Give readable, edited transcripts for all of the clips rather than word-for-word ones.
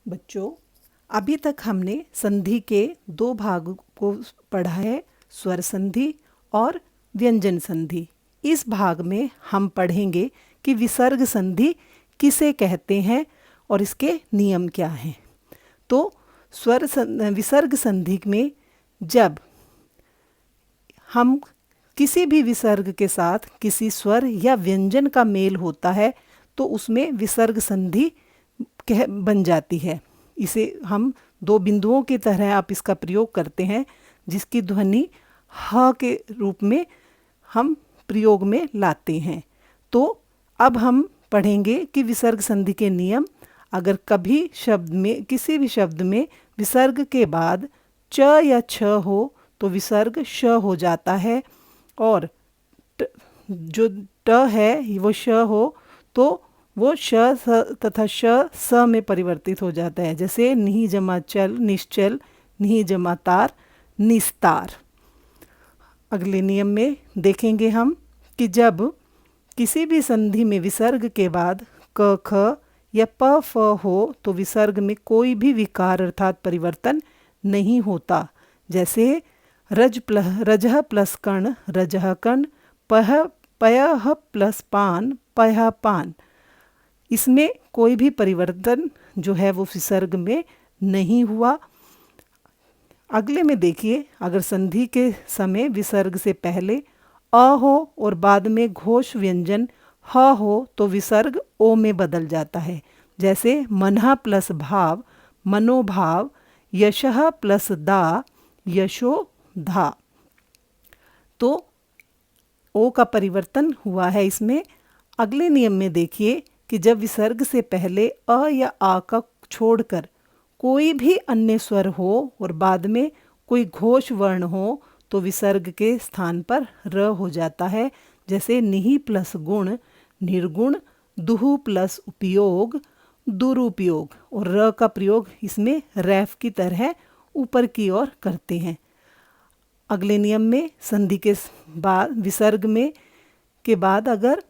बच्चों, अभी तक हमने संधि के दो भागों को पढ़ा है, स्वर संधि और व्यंजन संधि। इस भाग में हम पढ़ेंगे कि विसर्ग संधि किसे कहते हैं और इसके नियम क्या हैं। तो विसर्ग संधि में जब हम किसी भी विसर्ग के साथ किसी स्वर या व्यंजन का मेल होता है तो उसमें विसर्ग संधि बन जाती है। इसे हम दो बिंदुओं की तरह आप इसका प्रयोग करते हैं, जिसकी ध्वनि ह के रूप में हम प्रयोग में लाते हैं। तो अब हम पढ़ेंगे कि विसर्ग संधि के नियम। अगर कभी शब्द में किसी भी शब्द में विसर्ग के बाद च या छ हो तो विसर्ग श हो जाता है, और जो ट है वो श हो तो वो श तथा श स में परिवर्तित हो जाता है। जैसे निहि जमा चल निश्चल, निहि जमा तार निस्तार। अगले नियम में देखेंगे हम कि जब किसी भी संधि में विसर्ग के बाद क ख या प फ हो तो विसर्ग में कोई भी विकार अर्थात परिवर्तन नहीं होता। जैसे रजह प्लस कर्ण रजह कर्ण, पयः प्लस पान पयः पान। इसमें कोई भी परिवर्तन जो है वो विसर्ग में नहीं हुआ। अगले में देखिए, अगर संधि के समय विसर्ग से पहले अ हो और बाद में घोष व्यंजन ह हो तो विसर्ग ओ में बदल जाता है। जैसे मनः प्लस भाव मनोभाव, यशः प्लस दा यशो धा। तो ओ का परिवर्तन हुआ है इसमें। अगले नियम में देखिए कि जब विसर्ग से पहले अ या आ का छोड़कर कोई भी अन्य स्वर हो और बाद में कोई घोष वर्ण हो तो विसर्ग के स्थान पर र हो जाता है। जैसे निहि प्लस गुण निर्गुण, दुहु प्लस उपयोग दुरुपयोग, और र का प्रयोग इसमें रैफ की तरह ऊपर की ओर करते हैं। अगले नियम में संधि के बाद विसर्ग में के बाद अगर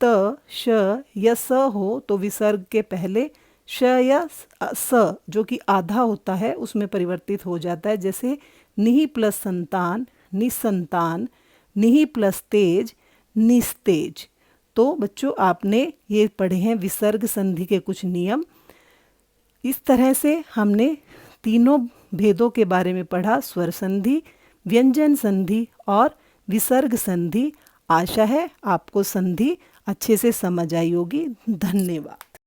त श या स हो तो विसर्ग के पहले श या स जो कि आधा होता है उसमें परिवर्तित हो जाता है। जैसे निहि प्लस संतान निसंतान, निहि प्लस तेज निस्तेज। तो बच्चों, आपने ये पढ़े हैं विसर्ग संधि के कुछ नियम। इस तरह से हमने तीनों भेदों के बारे में पढ़ा, स्वर संधि, व्यंजन संधि और विसर्ग संधि। आशा है आपको संधि अच्छे से समझ आई होगी। धन्यवाद।